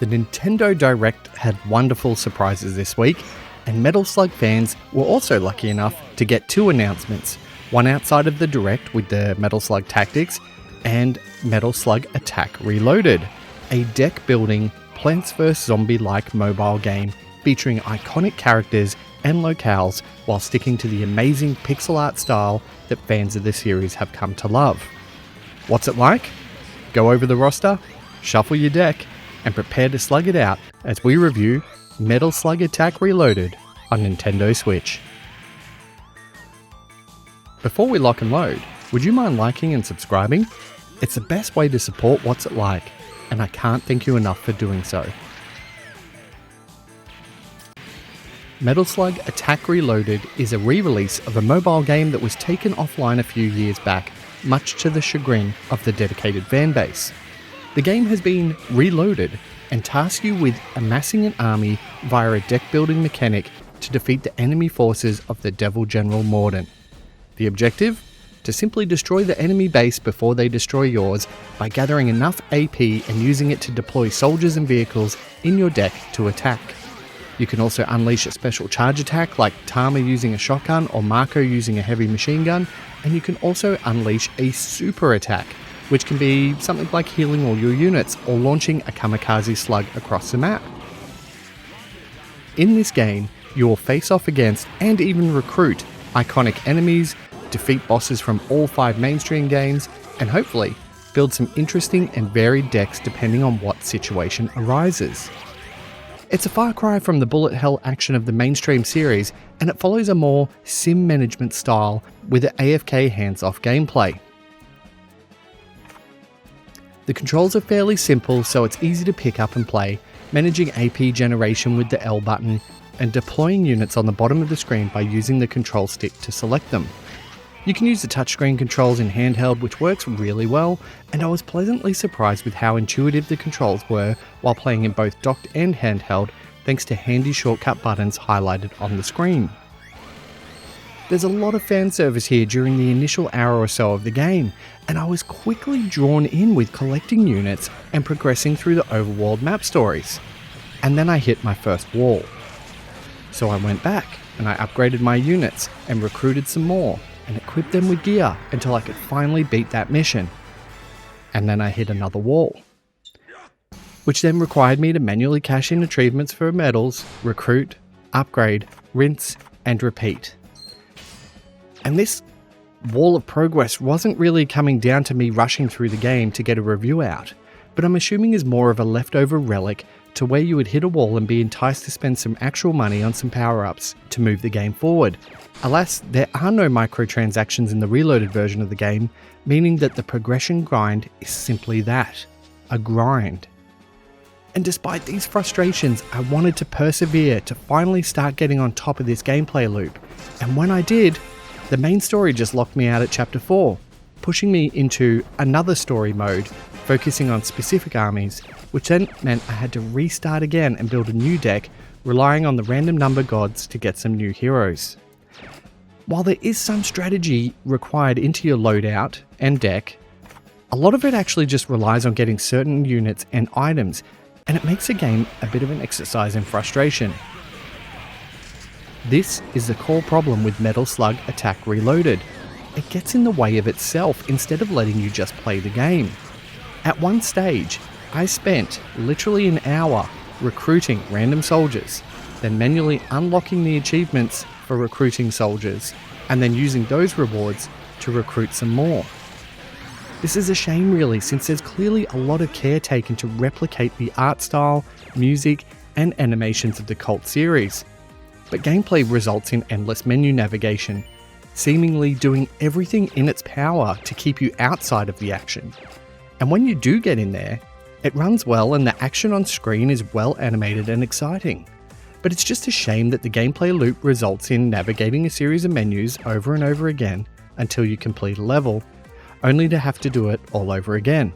The Nintendo Direct had wonderful surprises this week, and Metal Slug fans were also lucky enough to get two announcements, one outside of the Direct with the Metal Slug Tactics, and Metal Slug Attack Reloaded, a deck-building, Plants vs. Zombie-like mobile game featuring iconic characters and locales while sticking to the amazing pixel art style that fans of the series have come to love. What's it like? Go over the roster, shuffle your deck, and prepare to slug it out as we review Metal Slug Attack Reloaded on Nintendo Switch. Before we lock and load, would you mind liking and subscribing? It's the best way to support What's It Like, and I can't thank you enough for doing so. Metal Slug Attack Reloaded is a re-release of a mobile game that was taken offline a few years back, much to the chagrin of the dedicated fanbase. The game has been reloaded and tasks you with amassing an army via a deck-building mechanic to defeat the enemy forces of the Devil General Morden. The objective? To simply destroy the enemy base before they destroy yours by gathering enough AP and using it to deploy soldiers and vehicles in your deck to attack. You can also unleash a special charge attack like Tama using a shotgun or Marco using a heavy machine gun, and you can also unleash a super attack, which can be something like healing all your units or launching a kamikaze slug across the map. In this game, you will face off against and even recruit iconic enemies, defeat bosses from all 5 mainstream games, and hopefully build some interesting and varied decks depending on what situation arises. It's a far cry from the bullet hell action of the mainstream series, and it follows a more sim management style with an AFK hands-off gameplay. The controls are fairly simple, so it's easy to pick up and play, managing AP generation with the L button, and deploying units on the bottom of the screen by using the control stick to select them. You can use the touchscreen controls in handheld, which works really well, and I was pleasantly surprised with how intuitive the controls were while playing in both docked and handheld, thanks to handy shortcut buttons highlighted on the screen. There's a lot of fan service here during the initial hour or so of the game, and I was quickly drawn in with collecting units and progressing through the overworld map stories. And then I hit my first wall. So I went back and I upgraded my units and recruited some more and equipped them with gear until I could finally beat that mission. And then I hit another wall, which then required me to manually cash in achievements for medals, recruit, upgrade, rinse, and repeat. And this wall of progress wasn't really coming down to me rushing through the game to get a review out, but I'm assuming is more of a leftover relic to where you would hit a wall and be enticed to spend some actual money on some power-ups to move the game forward. Alas, there are no microtransactions in the reloaded version of the game, meaning that the progression grind is simply that, a grind. And despite these frustrations, I wanted to persevere to finally start getting on top of this gameplay loop, and when I did, the main story just locked me out at Chapter 4, pushing me into another story mode, focusing on specific armies, which then meant I had to restart again and build a new deck, relying on the random number gods to get some new heroes. While there is some strategy required into your loadout and deck, a lot of it actually just relies on getting certain units and items, and it makes the game a bit of an exercise in frustration. This is the core problem with Metal Slug Attack Reloaded. It gets in the way of itself instead of letting you just play the game. At one stage, I spent literally an hour recruiting random soldiers, then manually unlocking the achievements for recruiting soldiers, and then using those rewards to recruit some more. This is a shame really, since there's clearly a lot of care taken to replicate the art style, music, and animations of the cult series. But gameplay results in endless menu navigation, seemingly doing everything in its power to keep you outside of the action. And when you do get in there, it runs well and the action on screen is well animated and exciting. But it's just a shame that the gameplay loop results in navigating a series of menus over and over again until you complete a level, only to have to do it all over again.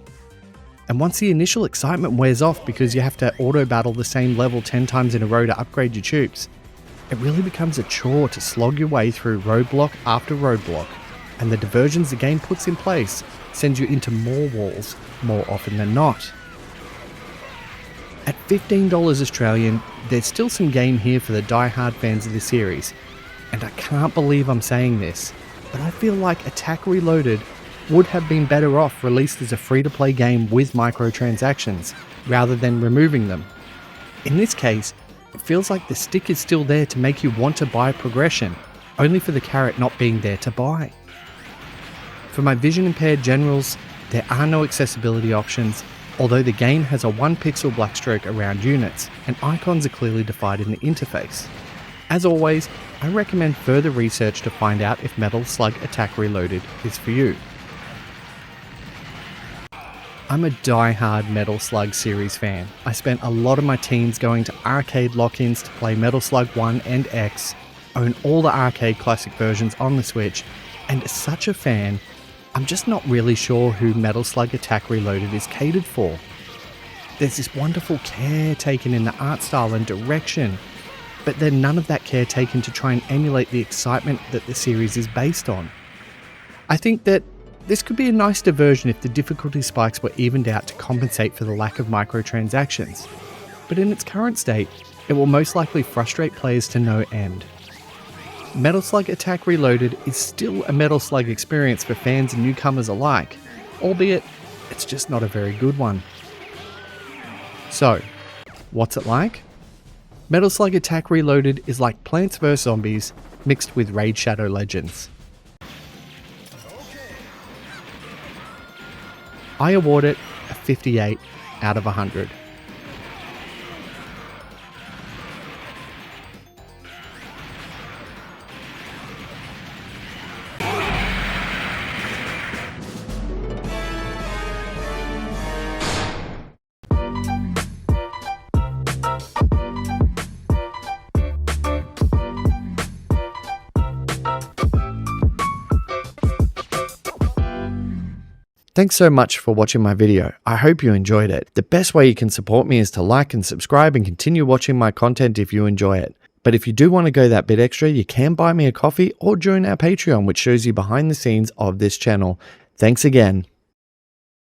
And once the initial excitement wears off because you have to auto-battle the same level 10 times in a row to upgrade your troops, it really becomes a chore to slog your way through roadblock after roadblock, and the diversions the game puts in place sends you into more walls more often than not. At $15 Australian, there's still some game here for the die-hard fans of the series. And I can't believe I'm saying this, but I feel like Attack Reloaded would have been better off released as a free-to-play game with microtransactions, rather than removing them. In this case, it feels like the stick is still there to make you want to buy progression, only for the carrot not being there to buy. For my vision-impaired generals, there are no accessibility options, although the game has a 1 pixel blackstroke around units, and icons are clearly defined in the interface. As always, I recommend further research to find out if Metal Slug Attack Reloaded is for you. I'm a die-hard Metal Slug series fan. I spent a lot of my teens going to arcade lock-ins to play Metal Slug 1 and X, own all the arcade classic versions on the Switch, and as such a fan, I'm just not really sure who Metal Slug Attack Reloaded is catered for. There's this wonderful care taken in the art style and direction, but then none of that care taken to try and emulate the excitement that the series is based on. I think that this could be a nice diversion if the difficulty spikes were evened out to compensate for the lack of microtransactions, but in its current state, it will most likely frustrate players to no end. Metal Slug Attack Reloaded is still a Metal Slug experience for fans and newcomers alike, albeit it's just not a very good one. So, what's it like? Metal Slug Attack Reloaded is like Plants vs Zombies mixed with Raid Shadow Legends. I award it a 58 out of 100. Thanks so much for watching my video. I hope you enjoyed it. The best way you can support me is to like and subscribe and continue watching my content if you enjoy it. But if you do want to go that bit extra, you can buy me a coffee or join our Patreon, which shows you behind the scenes of this channel. Thanks again.